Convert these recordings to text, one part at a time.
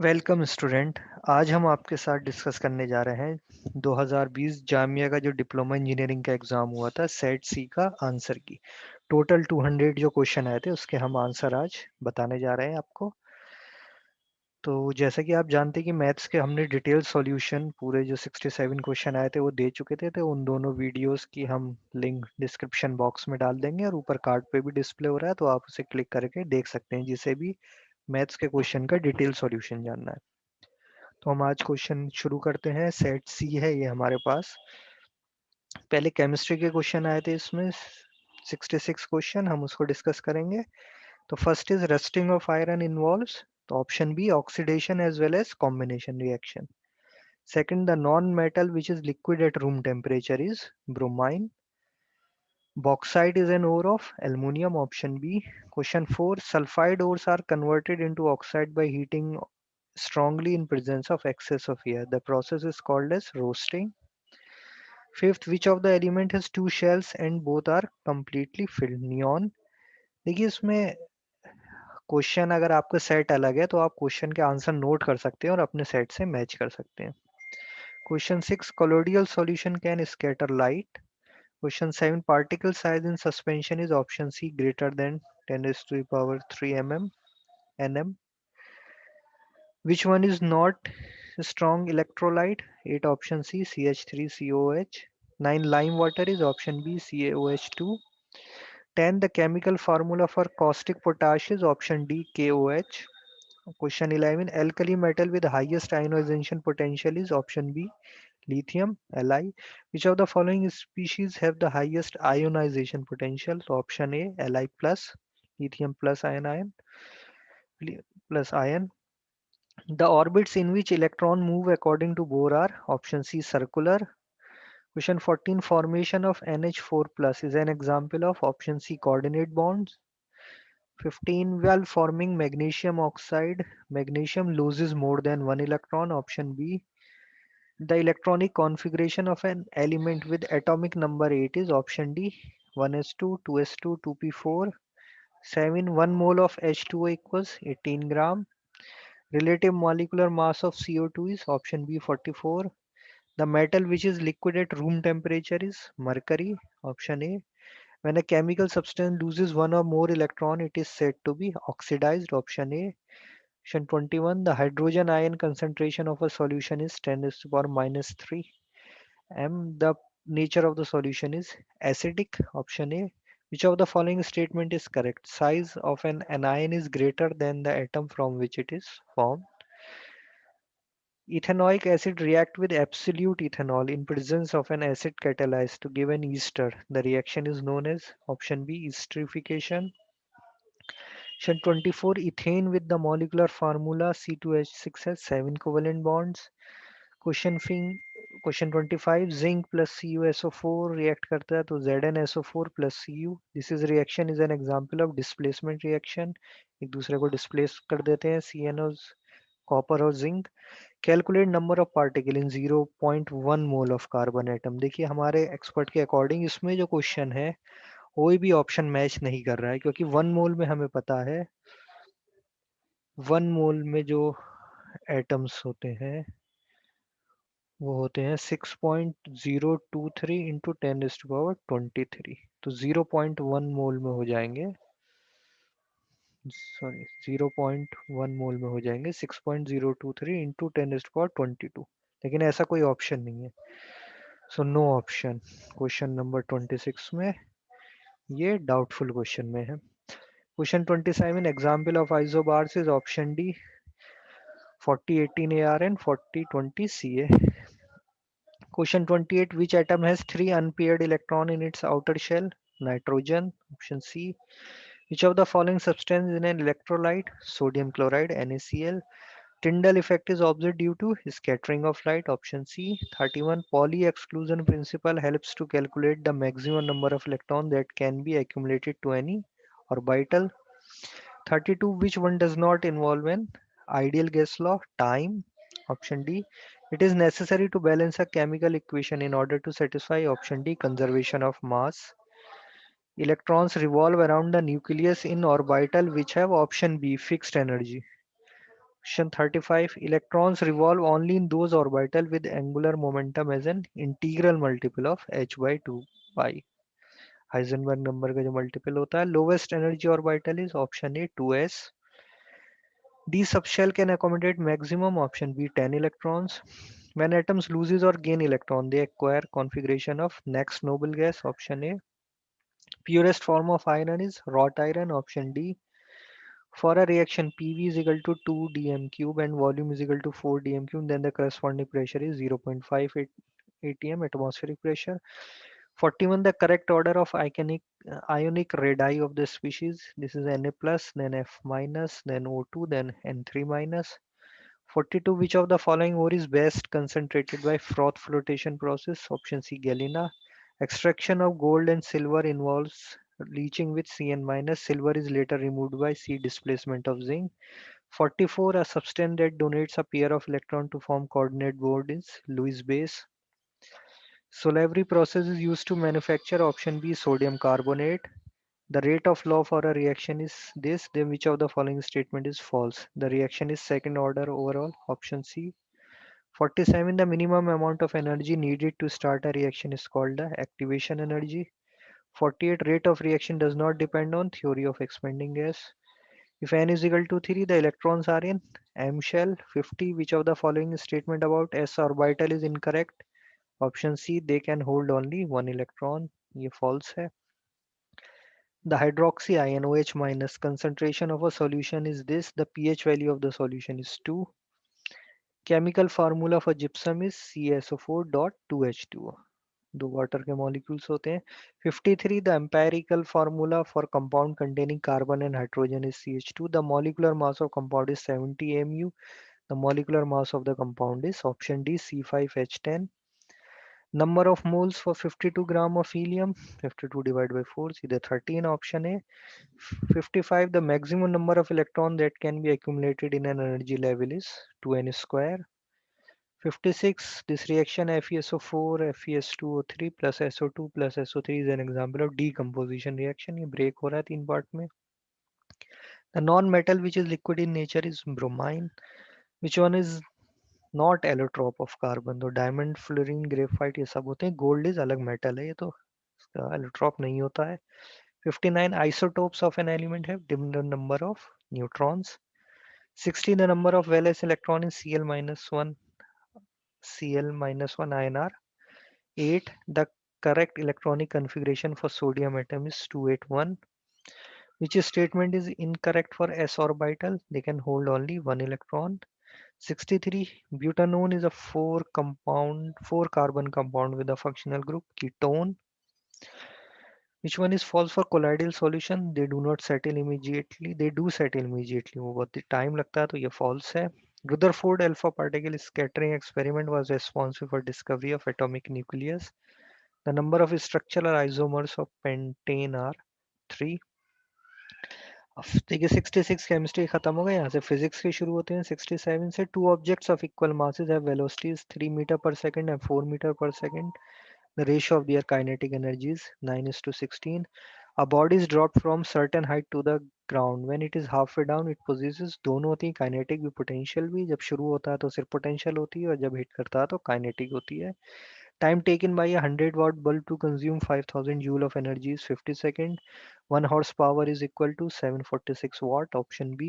Welcome student. आज हम आपके साथ डिस्कस करने जा रहे हैं 2020 जामिया का जो डिप्लोमा इंजीनियरिंग का एग्ज़ाम हुआ था सेट सी का आंसर की। टोटल 200 जो क्वेश्चन आए थे उसके हम आंसर आज बताने जा रहे हैं आपको। तो जैसा कि आप जानते हैं कि मैथ्स के हमने डिटेल सॉल्यूशन पूरे जो 67 क्वेश्चन आए थे वो दे चुके थे, तो उन दोनों वीडियोस की हम लिंक डिस्क्रिप्शन बॉक्स में डाल देंगे और ऊपर कार्ड पे भी डिस्प्ले हो रहा है, तो आप उसे क्लिक करके देख सकते हैं जिसे भी मैथ्स के क्वेश्चन का डिटेल सॉल्यूशन जानना है। तो हम आज क्वेश्चन शुरू करते हैं। सेट सी है ये हमारे पास। पहले केमिस्ट्री के क्वेश्चन आए थे इसमें 66 क्वेश्चन, हम उसको डिस्कस करेंगे। तो first is rusting of iron involves, तो option B oxidation as well as combination reaction. Second, the non metal which is liquid at room temperature is bromine. Bauxite is an ore of aluminium, option B. Question 4, sulfide ores are converted into oxide by heating strongly in presence of excess of air. The process is called as roasting. Fifth, which of the element has two shells and both are completely filled? Neon. देखिए इसमें question अगर आपका set अलग है तो आप question के answer note कर सकते हैं और अपने सेट से मैच कर सकते हैं। Question 6, colloidal solution can scatter light. Question 7, particle size in suspension is option C, greater than 10 raised to the power 3 nm. Which one is not a strong electrolyte? 8, option C, CH3COH. 9, lime water is option B, CaOH2. 10, the chemical formula for caustic potash is option D, KOH. Question 11, alkali metal with highest ionization potential is option B, lithium, Li. Which of the following species have the highest ionization potential? So option A, Li plus, lithium plus plus ion. The orbits in which electron move according to Bohr are option C, circular. Question 14, formation of NH4 plus is an example of option C, coordinate bonds. 15, while forming magnesium oxide, magnesium loses more than one electron, option B. The electronic configuration of an element with atomic number 8 is option D, 1s2, 2s2, 2p4. 7, 1 mole of H2O equals 18 gram. Relative molecular mass of CO2 is option B, 44. The metal which is liquid at room temperature is mercury, option A. When a chemical substance loses one or more electron, it is said to be oxidized, option A. Question 21, the hydrogen ion concentration of a solution is 10 to the power minus 3 m. The nature of the solution is acidic, option A. Which of the following statement is correct? Size of an anion is greater than the atom from which it is formed. Ethanoic acid react with absolute ethanol in presence of an acid catalyzed to give an ester. The reaction is known as option B, esterification. Question 24, ethane with the molecular formula C2H6 has 7 covalent bonds. Question 25, zinc plus CuSO4 react करता है तो ZnSO4 plus Cu. This is reaction is an example of displacement reaction. एक दूसरे को displace कर देते हैं CnOs, copper और zinc. Calculate number of particle in 0.1 mole of carbon atom. देखिए हमारे एक्सपर्ट के अकॉर्डिंग इसमें जो क्वेश्चन है कोई भी ऑप्शन मैच नहीं कर रहा है, क्योंकि 1 मोल में हमें पता है 1 मोल में जो एटम्स होते हैं वो होते हैं 6.023 इंटू 10⁻23, तो 0.1 मोल में हो जाएंगे, सॉरी 0.1 मोल में हो जाएंगे 6.023 इंटू 10⁻22, लेकिन ऐसा कोई ऑप्शन नहीं है, so no option question number 26 में, ये डाउटफुल क्वेश्चन में है। Question 27, example of isobars is option D 4018 AR and 4020 CA. Question 28, which atom has 3 unpaired electron in its outer shell? Nitrogen, option C. Which of the following substance is an electrolyte? Sodium chloride, NaCl. Tyndall effect is observed due to scattering of light, option C. 31, Pauli exclusion principle helps to calculate the maximum number of electrons that can be accumulated to any orbital. 32, which one does not involve an ideal gas law? Time, option D. It is necessary to balance a chemical equation in order to satisfy, option D, conservation of mass. Electrons revolve around the nucleus in orbital which have, option B, fixed energy. Question 35. Electrons revolve only in those orbital with angular momentum as an integral multiple of h by 2 pi. Heisenberg number का जो multiple होता है. Lowest energy orbital is option A 2s. D subshell can accommodate maximum, option B 10 electrons. When atoms loses or gain electron, they acquire configuration of next noble gas, option A. Purest form of iron is wrought iron, option D. For a reaction PV is equal to 2 dm cube and volume is equal to 4 dm cube, then the corresponding pressure is 0.58 atm atmospheric pressure. 41. The correct order of ionic radii of the species. This is Na plus, then F minus, then O2, then N3 minus. 42. Which of the following ore is best concentrated by froth flotation process? Option C galena. Extraction of gold and silver involves leaching with Cn minus. Silver is later removed by C displacement of zinc. 44. A substance that donates a pair of electrons to form coordinate bond is Lewis base. Solvary process is used to manufacture, option B sodium carbonate. The rate of law for a reaction is this, then which of the following statement is false? The reaction is second order overall, option C. 47. The minimum amount of energy needed to start a reaction is called the activation energy. 48. Rate of reaction does not depend on theory of expanding gas. If n is equal to 3, the electrons are in M shell. 50. Which of the following statement about s orbital is incorrect? Option C, they can hold only one electron. ये false है. The hydroxy ion OH minus concentration of a solution is this. The pH value of the solution is 2. Chemical formula for gypsum is CSO4.2H2O. दो water के molecules होते हैं. 53. The empirical formula for compound containing carbon and hydrogen is CH2. The molecular mass of compound is 70 mu. The molecular mass of the compound is option D C5H10. Number of moles for 52 gram of helium, 52 divided by 4 is either 13, option A. 55. The maximum number of electron that can be accumulated in an energy level is 2n square. 56. This reaction FeSO4 FeS2O3 plus SO2 plus SO3 is an example of decomposition reaction. ये break हो रहा है 3 part में. The non-metal which is liquid in nature is bromine. Which one is not allotrope of carbon? तो diamond, fluorine, graphite ये सब होते हैं. गोल्ड इज अलग मेटल है, ये तो एलोट्रॉप नहीं होता है. 59. Isotopes of an element have different number of neutrons. 60. The number of valence electron in Cl-1 INR. 8. The correct electronic configuration for sodium atom is 281. Which statement is incorrect for s orbital? They can hold only one electron. 63. Butanone is a four carbon compound with a functional group ketone. Which one is false for colloidal solution? They do not settle immediately. They do settle immediately. वो बहुत time लगता है, तो ये false है. Rutherford alpha particle scattering experiment was responsible for discovery of atomic nucleus. The number of structural isomers of pentane are 3. अब देखिए 66 chemistry खत्म हो गया. यहाँ से फिजिक्स के शुरू होते हैं. 67 से two objects of equal masses have velocities 3 metre per second and 4 metre per second. The ratio of their kinetic energy is 9:16. A body is dropped from certain height to the ground. When it is halfway down, it possesses दोनों होती है, kinetic भी potential भी. जब शुरू होता है तो सिर्फ potential होती है और जब hit करता है तो kinetic होती है. Time taken by a 100-watt bulb to consume 5000 joule of energy is 50 seconds. 1 horsepower is equal to 746 watt. Option B.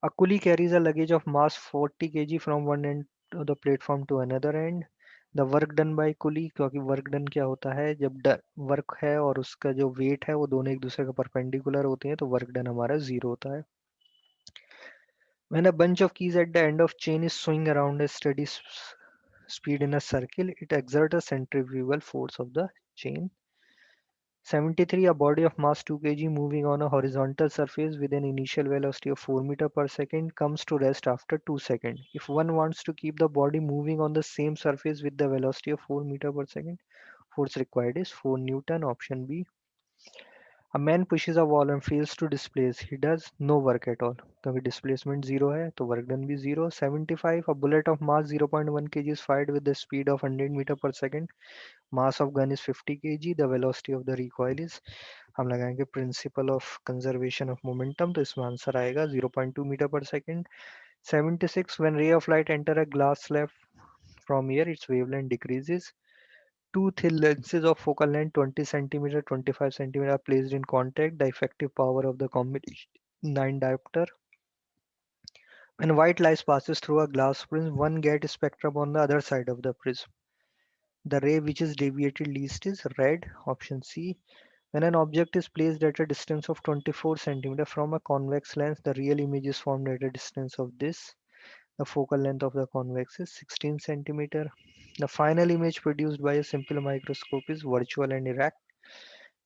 A coolie carries a luggage of mass 40 kg from one end of the platform to another end. The work done by coolie, क्योंकि work done क्या होता है जब work है और उसका जो wait है वो दोनों एक दूसरे का परपेंडिकुलर होते हैं, तो वर्क डन हमारा जीरो होता है. When a bunch of keys at the end of chain is swing around a steady speed in a circle, it exerts a centrifugal force of the chain. 73. A body of mass 2 kg moving on a horizontal surface with an initial velocity of 4 meter per second comes to rest after 2 seconds. If one wants to keep the body moving on the same surface with the velocity of 4 meter per second, force required is 4 Newton. Option B. A man pushes a wall and fails to displace. He does no work at all. क्योंकि displacement zero है तो work done भी zero. 75. A bullet of mass 0.1 kg is fired with the speed of 100 meter per second. Mass of gun is 50 kg. The velocity of the recoil is हम लगाएंगे principle of conservation of momentum, तो इसमें answer आएगा 0.2 metre पर second. 76, when ray of light enter a glass slab from here, its wavelength decreases. Two thin lenses of focal length 20 centimeter, 25 centimeter are placed in contact. The effective power of the combination 9 diopter. When white light passes through a glass prism, one gets spectrum on the other side of the prism. The ray which is deviated least is red, option C. When an object is placed at a distance of 24 centimeter from a convex lens, the real image is formed at a distance of this. The focal length of the convex is 16 centimeter. The final image produced by a simple microscope is virtual and erect.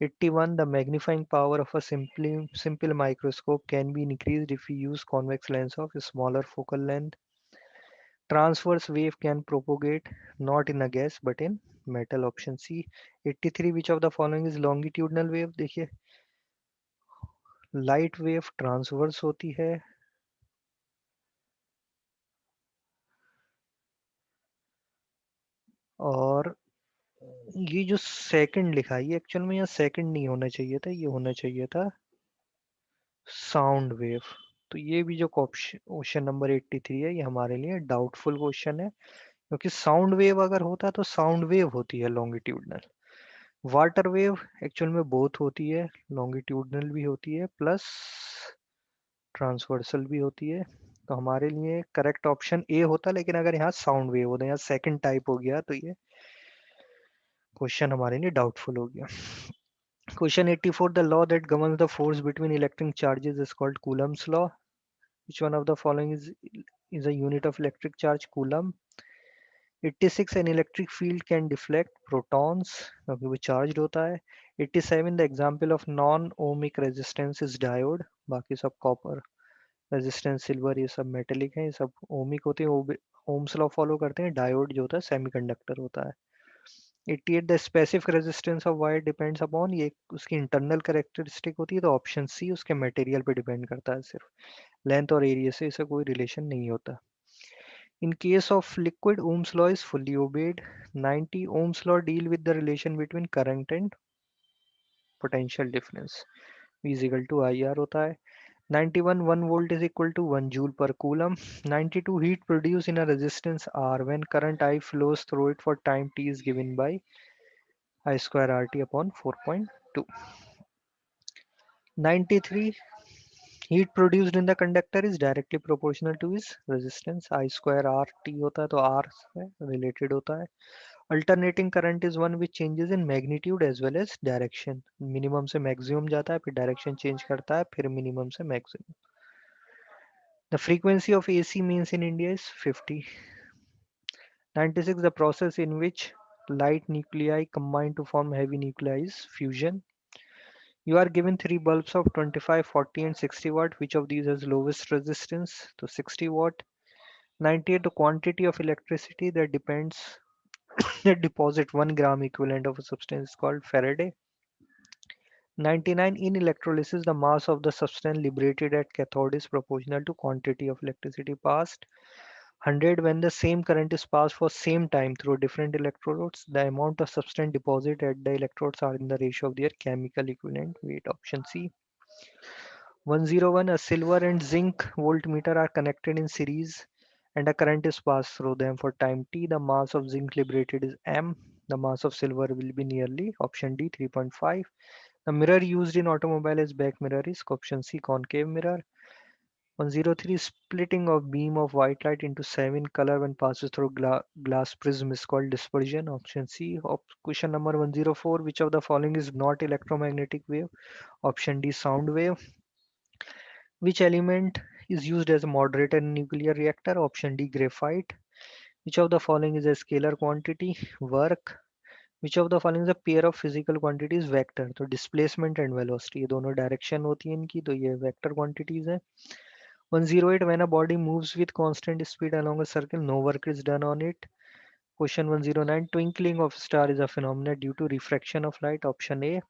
81. The magnifying power of a simple microscope can be increased if we use convex lens of a smaller focal length. Transverse wave can propagate not in a gas but in metal, option C. 83. Which of the following is longitudinal wave? देखिए light wave transverse होती है और ये जो second लिखा है ये actual में यहाँ सेकंड नहीं होना चाहिए था, ये होना चाहिए था साउंड वेव। तो ये भी जो क्वेश्चन नंबर 83 है ये हमारे लिए डाउटफुल क्वेश्चन है, क्योंकि साउंड वेव अगर होता तो साउंड वेव होती है लॉन्गिट्यूडनल। वाटर वेव एक्चुअल में बोथ होती है, लॉन्गिट्यूडनल भी होती है प्लस ट्रांसवर्सल भी होती है। तो हमारे लिए करेक्ट ऑप्शन ए होता, लेकिन अगर यहाँ साउंड वेव होता, यहाँ सेकंड टाइप हो गया तो ये क्वेश्चन हमारे लिए डाउटफुल हो गया। Question 84. The law that governs the force between electric charges is called Coulomb's law. Which one of the following is a unit of electric charge? Coulomb. 86. An electric field can deflect protons क्योंकि वो charged होता है। 87. The example of non-ohmic resistance is diode. बाकी सब copper, resistance, silver ये सब metallic हैं, ये सब ohmic होते हैं, ohms law follow करते हैं। diode जो होता है semiconductor होता है। 88. The specific resistance of wire depends upon, ये उसकी इंटरनल कैरेक्टरिस्टिक होती है, तो ऑप्शन सी उसके मटेरियल पे डिपेंड करता है सिर्फ, लेंथ और एरिया से इसे कोई रिलेशन नहीं होता। In case of liquid Ohm's law is fully obeyed. 90. Ohm's law deal with the relation between current and potential difference, V is equal to IR होता है। 91. 1 volt is equal to 1 joule per coulomb. 92. Heat produced in a resistance R when current I flows through it for time t is given by I square RT upon 4.2. 93. Heat produced in the conductor is directly proportional to its resistance, I square RT होता है तो R से related होता है। Alternating current is one which changes in magnitude as well as direction. Minimum से maximum जाता है, फिर direction change करता है, फिर minimum से maximum. The frequency of AC means in India is 50. 96. The process in which light nuclei combine to form heavy nuclei is fusion. You are given three bulbs of 25, 40 and 60 watt. Which of these has lowest resistance? So 60 watt. 98. The quantity of electricity that depends that deposit 1 gram equivalent of a substance is called Faraday. 99. In electrolysis, the mass of the substance liberated at cathode is proportional to quantity of electricity passed. 100. When the same current is passed for same time through different electrodes, the amount of substance deposited at the electrodes are in the ratio of their chemical equivalent weight. Option C. 101. A silver and zinc voltmeter are connected in series and a current is passed through them for time t. The mass of zinc liberated is m. The mass of silver will be nearly, option D, 3.5. The mirror used in automobile as back mirror is option C, concave mirror. 103. Splitting of beam of white light into 7 color when passes through glass prism is called dispersion, option C. Question number 104. Which of the following is not electromagnetic wave? Option D, sound wave. Which element is used as a moderator in nuclear reactor? Option D, graphite. Which of the following is a scalar quantity? Work. Which of the following is a pair of physical quantities? Vector. तो displacement and velocity ये दोनों direction होती है इनकी, तो ये vector quantities है। 108. When a body moves with constant speed along a circle, no work is done on it. Question 109. Twinkling of star is a phenomenon due to refraction of light. Option A.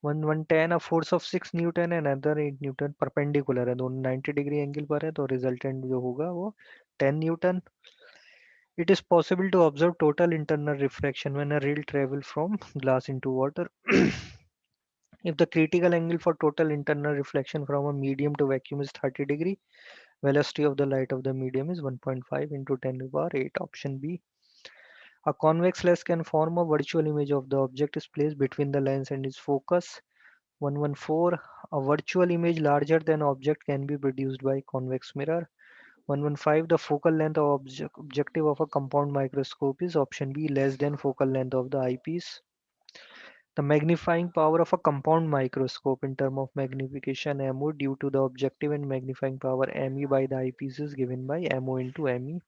110. A force of 6 Newton and other 8 Newton perpendicular है, दोनों 90 degree angle पर है, तो resultant जो होगा वो 10 Newton. It is possible to observe total internal refraction when a ray travel from glass into water. If the critical angle for total internal reflection from a medium to vacuum is 30 degree, velocity of the light of the medium is 1.5 into 10 to the power 8. Option B. A convex lens can form a virtual image of the object is placed between the lens and its focus. 114. A virtual image larger than object can be produced by convex mirror. 115. The focal length of objective of a compound microscope is option B less than focal length of the eyepiece. The magnifying power of a compound microscope in terms of magnification MO due to the objective and magnifying power ME by the eyepiece is given by MO into ME.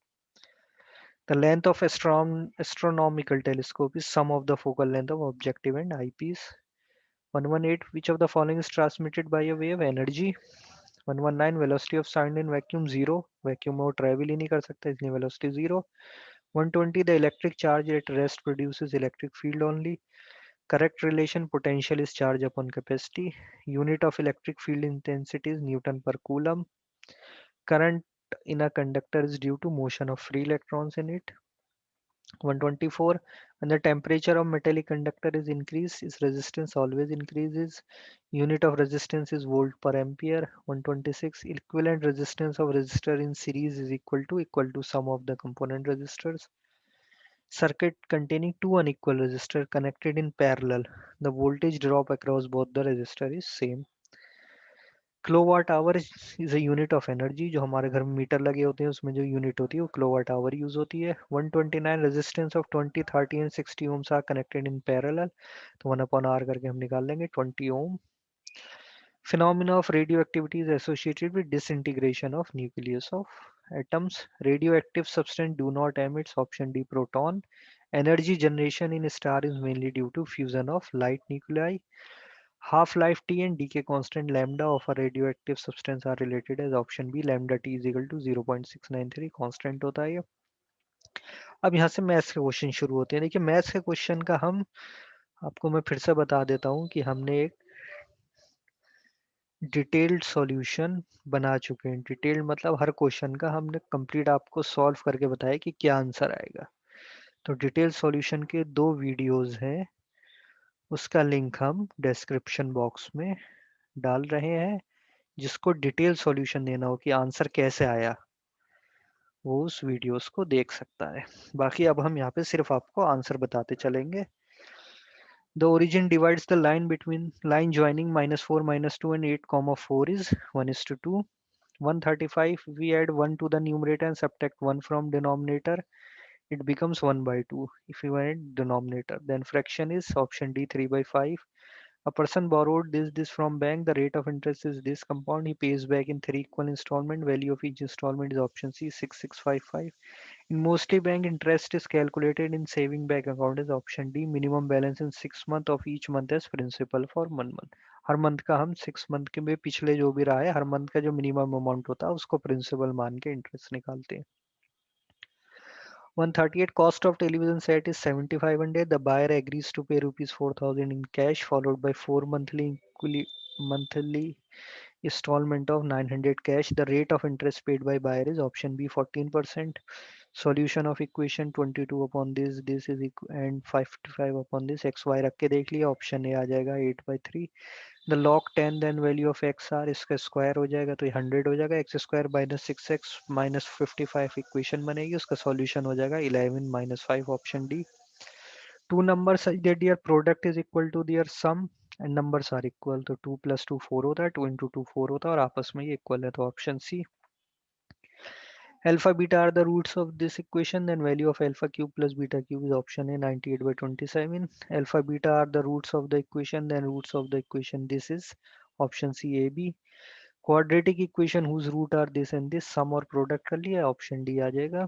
The length of astronomical telescope is sum of the focal length of objective and eyepiece. 118. Which of the following is transmitted by a wave? Energy. 119. Velocity of sound in vacuum 0. Vacuum में वो travel ही नहीं कर सकता इसलिए velocity 0. 120. The electric charge at rest produces electric field only. Correct relation potential is charge upon capacity. Unit of electric field intensity is Newton per coulomb. Current in a conductor is due to motion of free electrons in it. 124. When the temperature of metallic conductor is increased, its resistance always increases. Unit of resistance is volt per ampere. 126. Equivalent resistance of resistor in series is equal to sum of the component resistors. Circuit containing two unequal resistors connected in parallel. The voltage drop across both the resistor is same. Kilowatt hour is a unit of energy जो हमारे घर में metre लगे होते हैं उसमें जो unit होती है वो किलोवाट आवर यूज होती है 129 resistance of 20 30 and 60 ohms are connected in parallel तो 1 अपॉन आर करके हम निकाल लेंगे 20 ohm phenomena of radioactivity is associated with disintegration of nucleus of atoms radioactive substance do not emit option D proton energy generation in star is mainly due to fusion of light nuclei half-life T and decay constant lambda of a radioactive substance are related as option B lambda T is equal to 0.693 constant होता है ये अब यहाँ से maths के question शुरू होते हैं देखिए मैथ्स के क्वेश्चन का हम आपको मैं फिर से बता देता हूँ कि हमने एक डिटेल्ड सॉल्यूशन बना चुके हैं डिटेल्ड मतलब हर क्वेश्चन का हमने कंप्लीट आपको सॉल्व करके बताया कि क्या आंसर आएगा तो डिटेल सॉल्यूशन के दो वीडियोस हैं उसका लिंक हम डिस्क्रिप्शन बॉक्स में डाल रहे हैं जिसको डिटेल सॉल्यूशन देना हो कि आंसर कैसे आया वो उस वीडियोस को देख सकता है बाकी अब हम यहाँ पे सिर्फ आपको आंसर बताते चलेंगे The origin divides the line between line joining -4 -2 and 8 comma 4 is 1:2 135 we add 1 to the numerator and subtract 1 from denominator it becomes 1 by 2 if you add denominator then fraction is option D 3 by 5 a person borrowed this from bank the rate of interest is this compound he pays back in 3 equal installment value of each installment is option C 6655 in mostly bank interest is calculated in saving bank account is option D minimum balance in 6 month of each month as principal for 1 month her month का हम 6 month के में पिछले जो भी रहा है हर month का जो मिनिमम अमाउंट होता है उसको प्रिंसिपल मान के इंटरेस्ट निकालते हैं 138 cost of television set is 7500 the buyer agrees to pay rupees 4000 in cash followed by 4 monthly installment of 900 cash the rate of interest paid by buyer is option B 14% solution of equation 22 upon this is and 55 upon this xy रख के देख लिया option A आ जाएगा 8/3 the log 10 then value of x r इसका square हो जाएगा तो ये 100 हो जाएगा x square minus 6x minus 55 equation बनेगी उसका सॉल्यूशन हो जाएगा 11 minus 5 option D two numbers such that their product is equal to their sum and numbers are equal तो 2 plus 2 4 होता है 2 into 2 4 होता है और आपस में ये इक्वल है तो option C alpha beta are the roots of this equation then value of alpha cube plus beta cube is option A 98 by 27 alpha beta are the roots of the equation then roots of the equation this is option C A B quadratic equation whose root are this and this sum और product कर लिया option D आ जाएगा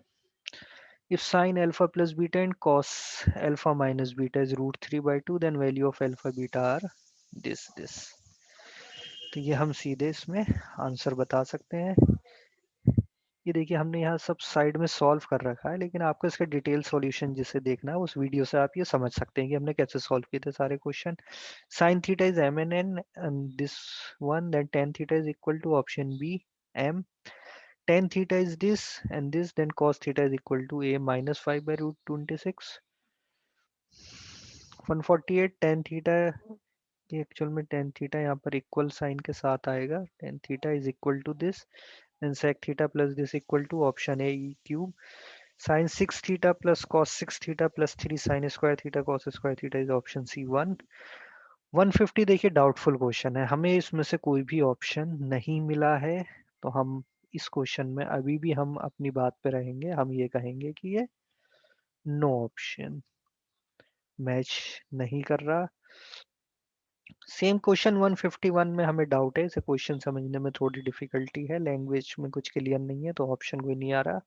if sin alpha plus beta and cos alpha minus beta is root 3 by 2 then value of alpha beta are this तो ये हम सीधे इसमें answer बता सकते हैं ये देखिए हमने यहाँ सब साइड में सॉल्व कर रखा है लेकिन आपको इसका डिटेल सॉल्यूशन जिसे देखना है उस वीडियो से आप ये समझ सकते हैं कि हमने कैसे सॉल्व किए थे सारे question sin theta is m and n and this one then tan theta is equal to option B m tan theta is this and this then cos theta is equal to a minus 5 by root 26 148 tan theta ये actual में tan theta यहाँ पर equal sine के साथ आएगा, tan theta is equal to this and sec theta plus this equal to option A E cube sine six theta plus cos six theta plus three sine square theta cos square theta is option C one. 150 देखिए doubtful question है, हमें इसमें से कोई भी option नहीं मिला है, तो हम इस क्वेश्चन में अभी भी हम अपनी बात पे रहेंगे, हम ये कहेंगे कि ये नो ऑप्शन मैच नहीं कर रहा। सेम क्वेश्चन 151 में हमें डाउट है, इसे क्वेश्चन समझने में थोड़ी डिफिकल्टी है, लैंग्वेज में कुछ क्लियर नहीं है, तो ऑप्शन कोई नहीं आ रहा।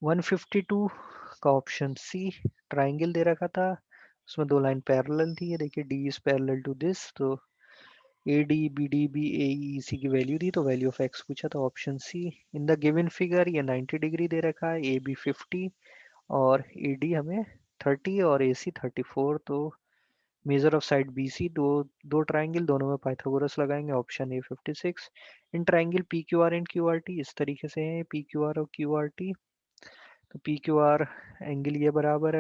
152 का ऑप्शन सी, ट्राइंगल दे रखा था, उसमें दो लाइन पैरेलल थी, ये देखिए D is parallel to this, तो A D B D B A E C की वैल्यू दी, तो वैल्यू ऑफ एक्स पूछा, तो option C. In the given figure ये 90 डिग्री दे रखा है, ए बी 50 और ए डी हमें 30 और ए सी 34, तो major of side B C, दो दो ट्राइंगल दोनों में पाइथागोरस लगाएंगे, option A 56। In triangle P Q R and Q R T इस तरीके से है, पी क्यू आर और क्यू आर टी, तो पी क्यू आर एंगल ये बराबर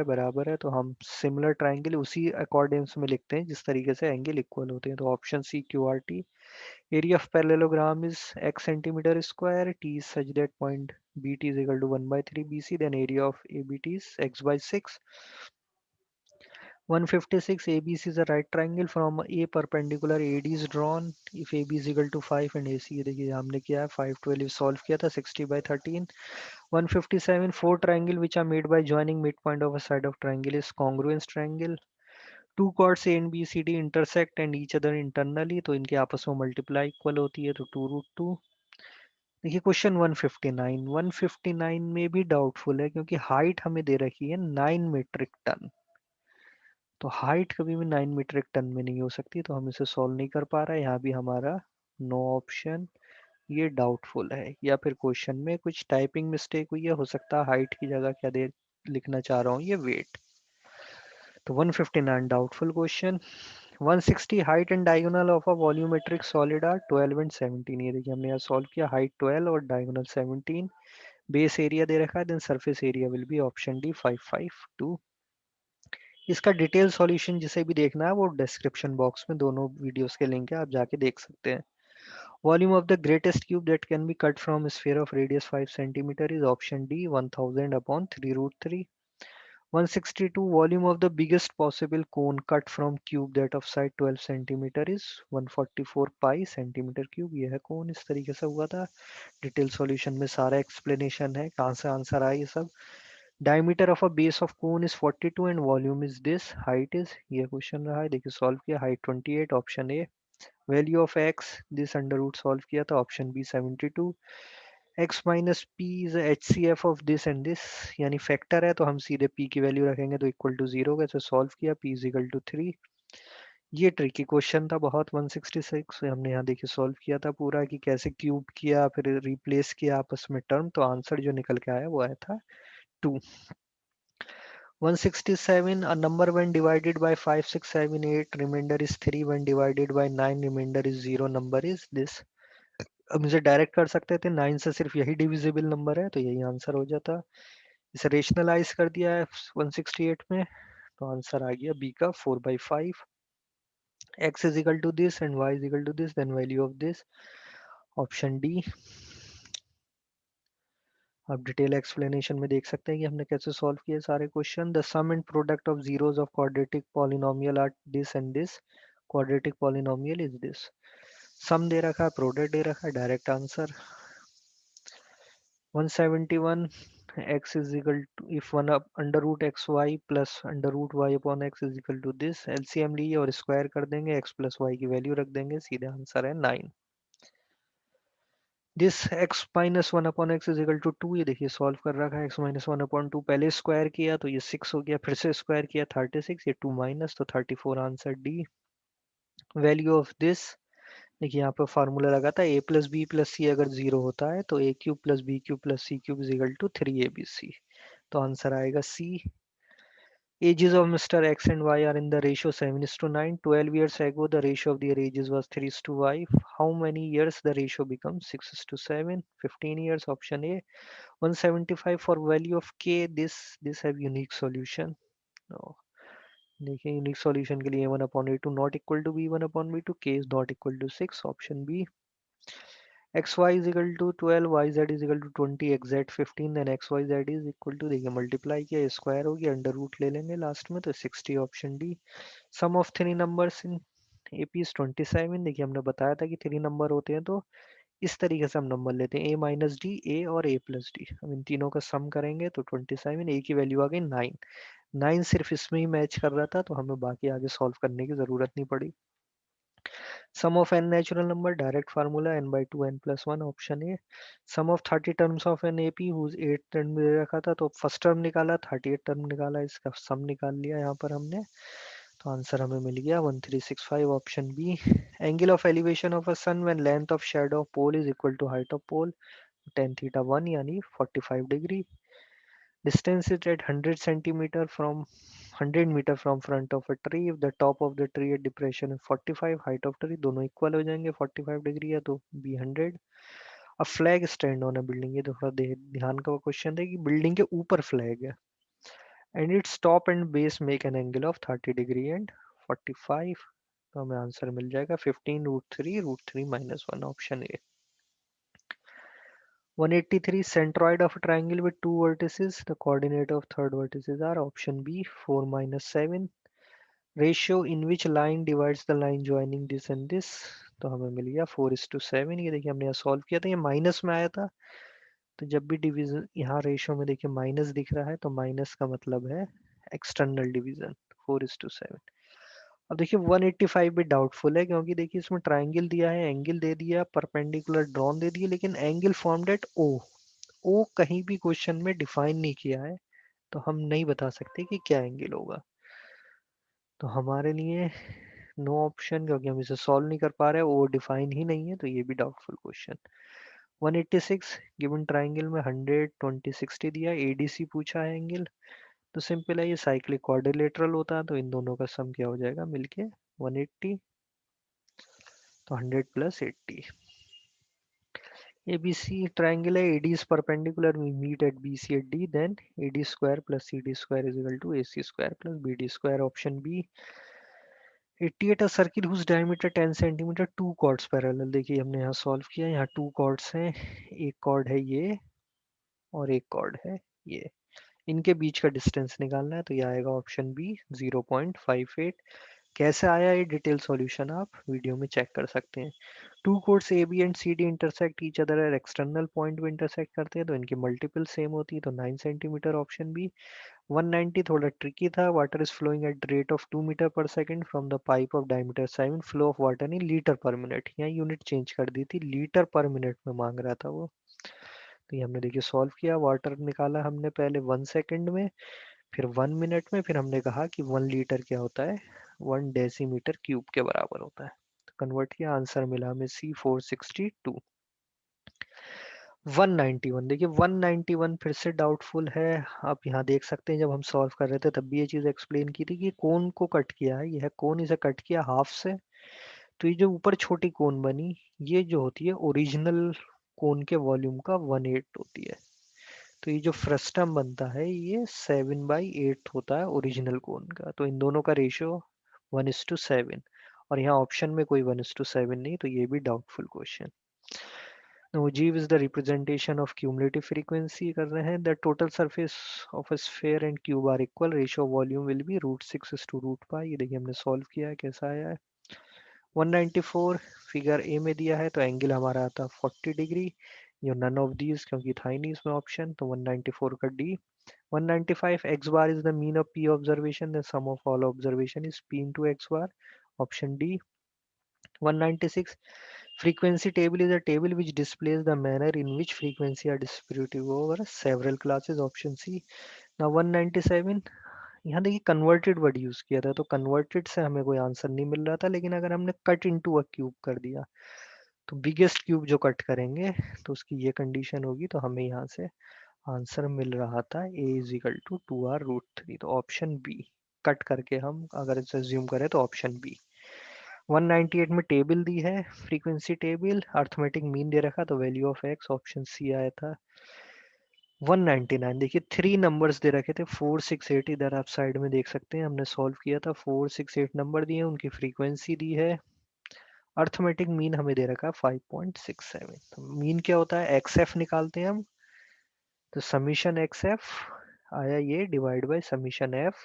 है, तो हम सिमिलर ट्राइंगल उसी अकॉर्डेंस में लिखते हैं जिस तरीके से एंगल इक्वल होते हैं, तो option C Q R T. Area of parallelogram is x centimetre square, t is such that point bt is equal to 1 by 3 bc, then area of abt is x by 6। 156 ABC is a right triangle from a perpendicular AD is drawn if AB is equal to 5 and AC, ये देखिए हमने किया है 512 solve किया था 60 by 13। 157 four triangle which are made by joining midpoint of a side of triangle is congruence triangle। two chords A and B C D intersect and each other internally, तो इनके आपस में मल्टीप्लाई इक्वल होती है, तो 2√2। देखिए question 159, 159 में भी डाउटफुल है क्योंकि हाइट हमें दे रखी है 9 मीट्रिक टन, तो हाइट कभी भी 9 मीट्रिक टन में नहीं हो सकती, तो हम इसे सॉल्व नहीं कर पा रहे हैं, यहाँ भी हमारा नो ऑप्शन, ये डाउटफुल है, या फिर क्वेश्चन में कुछ टाइपिंग मिस्टेक हुई है, हो सकता है हाइट की जगह क्या दे लिखना चाह रहा हूँ ये वेट। तो 159 doubtful question. 160 height and diagonal of a volumetric solid are 12 and 17, ये देखिए हमने यहाँ सॉल्व किया, हाइट 12 और डायगोनल 17, बेस एरिया दे रखा है, then surface area will be option D 552। इसका डिटेल सॉल्यूशन जिसे भी देखना है वो डिस्क्रिप्शन बॉक्स में दोनों वीडियोस के लिंक है, आप जाके देख सकते हैं। Volume of the greatest cube that can be cut from sphere of radius 5 centimetre is option D 1000 upon 3√3। 162 volume of the biggest possible cone cut from cube that of side 12 centimeter is 144 pi centimeter cube, यह है कौन, इस तरीके से हुआ था। Detail solution में सारा एक्सप्लेनेशन है कहाँ से आंसर आया ये सब। diameter of a base of cone is 42 and volume is this, height is, ये क्वेश्चन रहा है, देखिए सॉल्व किया, height 28 option A. Value of x this under root solve किया था, option B 72। x minus P is H C F of this and this, यानी factor है तो हम सीधे p की वैल्यू रखेंगे तो इक्वल टू जीरो, कैसे सॉल्व किया, p इज इक्वल टू 3। ये ट्रिकी क्वेश्चन था बहुत, 166 हमने यहाँ देखिए सॉल्व किया था पूरा कि कैसे क्यूब किया फिर रिप्लेस किया आपस में टर्म, तो आंसर जो निकल के आया वो आया था 2। 167 a number when divided by 5 6 7 8 remainder is 3 when divided by 9 remainder is 0 number is this। अब मुझे डायरेक्ट कर सकते थे, 9 से सिर्फ यही डिविजिबल नंबर है तो यही आंसर हो जाता। इसे रेशनलाइज कर दिया है 168 में, तो आंसर आ गया बी का 4/5। x is equal to this and y is equal to this, then value of this, option D. आप डिटेल एक्सप्लेनेशन में देख सकते हैं कि हमने कैसे सॉल्व किए सारे question. The sum and product of zeros of quadratic polynomial are this and this, quadratic polynomial is this. Sum दे रखा है, प्रोडक्ट दे रखा है, direct answer. 171 x is equal to if 1 up under root xy plus under root y upon x is equal to this, LCM लिए और square कर देंगे, x प्लस y की वैल्यू रख देंगे, सीधे आंसर है 9। This x minus one upon X is equal to 2, ये देखिए सॉल्व कर रखा है, x minus one upon two पहले स्क्वायर किया तो ये 6 हो गया, फिर से स्क्वायर किया 36, ये 2 माइनस तो 34 answer D. Value of this देखिए यहाँ पर फार्मूला लगा था a plus B plus C अगर जीरो होता है तो a cube plus B cube plus C cube is equal to 3abc, तो आंसर आएगा C. Ages of Mr. X and Y are in the ratio 7:9. 12 years ago, the ratio of their ages was 3:5. How many years the ratio becomes 6:7? 15 years, option A. 175 for value of K. This have unique solution. No. देखिए unique solution के लिए a1/a2 not equal to b1/b2, k is not equal to 6, option B. xy is equal to 12, yz is equal to 20, xz 15, then xyz is equal to, देखिए multiply किया square होगी, under root ले लेंगे last में, तो 60, option D. Sum of three numbers इन AP is 27, देखिए हमने बताया था कि थ्री नंबर होते हैं तो इस तरीके से हम नंबर लेते हैं, a माइनस डी, a और a प्लस डी। हम इन तीनों का सम करेंगे तो 27, a की वैल्यू आ गई 9। 9 सिर्फ इसमें ही मैच कर रहा था तो हमें बाकी आगे सॉल्व करने की ज़रूरत नहीं पड़ी। Sum of n natural number, direct formula n/2 n+1, option A. Sum of 30 terms of an AP whose 8 term दे रखा था, तो फर्स्ट टर्म निकाला, 38 टर्म निकाला, इसका सम निकाल लिया यहाँ पर हमने, तो आंसर हमें मिल गया 1365, option B. Angle of elevation of a sun when length of shadow of pole is equal to height of pole, tan theta 1 यानी 45 degree. Distance is at 100 centimeter from 100 meter from front of a tree. If the top of the tree at depression is 45, height of tree दोनों equal हो जाएंगे, 45 degree है तो B 100। A flag stand on a building, ये थोड़ा ध्यान का question है कि बिल्डिंग के ऊपर फ्लैग है, and its top and base make an angle of 30 degree and 45, तो हमें आंसर मिल जाएगा 15√3 minus 1, option A. 183, centroid of a triangle with two vertices. The coordinate of third vertices are, option B, 4 minus 7. Ratio in which line divides the line joining this and this, तो हमें मिल गया 4:7। ये देखिए हमने यहाँ solve किया था, ये माइनस में आया था, तो जब भी डिवीजन यहाँ रेशियो में देखिए माइनस दिख रहा है तो माइनस का मतलब है एक्सटर्नल डिवीजन, 4:7। अब देखिए 185 भी डाउटफुल है, क्योंकि देखिए इसमें ट्राइंगल दिया है, एंगल दे दिया, परपेंडिकुलर ड्रॉन दे दिए, लेकिन एंगल फॉर्म्ड एट ओ। ओ कहीं भी क्वेश्चन में डिफाइन नहीं किया है, तो हम नहीं बता सकते कि क्या एंगल होगा, तो हमारे लिए नो ऑप्शन, क्योंकि हम इसे सॉल्व नहीं कर पा रहे, वो डिफाइन ही नहीं है, तो ये भी डाउटफुल क्वेश्चन। 186, गिवन ट्राइंगल में 100 20 60 दिया, ADC पूछा है एंगल, तो सिंपल है, ये साइक्लिक क्वाड्रिलेटरल होता है, तो इन दोनों का सम क्या हो जाएगा मिलके 180, तो 100 प्लस 80। ABC triangle है, AD is perpendicular, we meet at BC at D, then AD square plus CD square is equal to AC square plus BD square, option B। 88, a circle whose diameter 10 centimeter, two chords parallel, देखिए हमने यहाँ solve किया, यहाँ two chords हैं, एक cord है ये और एक कॉर्ड है ये, इनके बीच का डिस्टेंस निकालना है, तो ये आएगा ऑप्शन बी 0.58। कैसे आया ये डिटेल सॉल्यूशन आप वीडियो में चेक कर सकते हैं। Two chords A B and C D intersect each other at external point में इंटरसेक्ट करते हैं, तो इनकी मल्टीपल सेम होती है, तो 9 सेंटीमीटर, ऑप्शन बी। 190 थोड़ा ट्रिकी था, water is flowing at rate of 2 metre per second from the pipe of diameter 7, flow of water in litre per minute, यहाँ यूनिट चेंज कर दी थी, लीटर पर मिनट में मांग रहा था वो, तो ये हमने देखिए सॉल्व किया, वाटर निकाला हमने पहले 1 सेकंड में, फिर 1 मिनट में, फिर हमने कहा कि 1 लीटर क्या होता है, 1 डेसीमीटर क्यूब के बराबर होता है, तो कन्वर्ट किया, आंसर मिला हमें C462। 191, देखिए 191 फिर से डाउटफुल है, आप यहाँ देख सकते हैं जब हम सॉल्व कर रहे थे तब भी ये चीज़ एक्सप्लेन की थी कि कोन को कट किया है, यह कोन इसे कट किया हाफ से, तो ये जो ऊपर छोटी कोन बनी, ये जो होती है ओरिजिनल कोन के वॉल्यूम का 1/8 होती है, तो ये जो फ्रस्टम बनता है ये 7/8 होता है ओरिजिनल कोन का, तो इन दोनों का रेशियो 1:7, और यहाँ ऑप्शन में कोई 1:7 नहीं, तो ये भी doubtful question. Ogive is the representation of cumulative frequency कर रहे हैं, the total surface of a sphere and cube are equal, ratio of volume will be √6:√pi, ये देखिए हमने सॉल्व किया है, कैसा आया है। 194 फिगर ए में दिया है, तो एंगल हमारा आता है 40 डिग्री, ये नन ऑफ दीज क्योंकि था ही नहीं इसमें ऑप्शन, तो 194 का D. 195, X bar is the mean of P observation, the sum of all observation is P into X bar, option D. 196, frequency table is a table which displays the manner in which frequency are distributed over several classes, option C। now 197, यहाँ देखिए converted word use किया था, तो converted से हमें कोई answer नहीं मिल रहा था, लेकिन अगर हमने कट इनटू अ क्यूब कर दिया, तो बिगेस्ट क्यूब जो कट करेंगे तो उसकी ये कंडीशन होगी, तो हमें यहाँ से आंसर मिल रहा था a is equal to 2r√3, तो ऑप्शन बी। कट करके हम अगर इसे ज्यूम करें तो ऑप्शन बी। 198 में टेबल दी है, फ्रीक्वेंसी टेबल, अर्थमेटिक मीन दे रखा, तो value of X, option C आया था। 199। देखिए 3 नंबर्स दे रखे थे, 468, इधर आप साइड में देख सकते हैं, हमने सॉल्व किया था। 468 नंबर दिए, उनकी फ्रीक्वेंसी दी है। अर्थमेटिक मीन हमें दे रखा है 5.67। तो मीन क्या होता है, एक्स एफ निकालते हैं हम। तो समीशन एक्स एफ आया ये, divide by summation F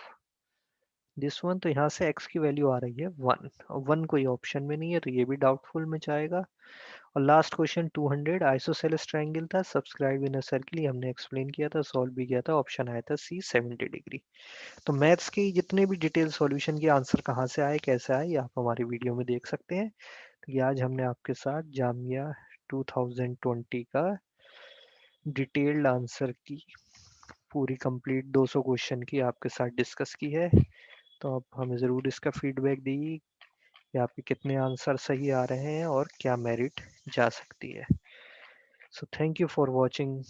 this one. तो यहाँ से x की वैल्यू आ रही है 1, और 1 कोई ऑप्शन में नहीं है, तो ये भी डाउटफुल में जाएगा। और लास्ट क्वेश्चन 200, आइसोसेलेस ट्रायंगल था, सब्सक्राइब इन अ सर्किल, ये हमने एक्सप्लेन किया था, सॉल्व भी किया था। ऑप्शन आया था सी 70 डिग्री। तो मैथ्स के जितने भी डिटेल सॉल्यूशन के आंसर कहाँ से आए, कैसे आए, ये आप हमारी वीडियो में देख सकते हैं। तो ये आज हमने आपके साथ जामिया 2020 का डिटेल्ड आंसर की पूरी कंप्लीट 200 क्वेश्चन की आपके साथ डिस्कस की है। तो आप हमें ज़रूर इसका फीडबैक दीजिए कि आपके कितने आंसर सही आ रहे हैं और क्या मेरिट जा सकती है। So thank you for watching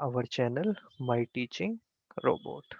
our channel my teaching robot.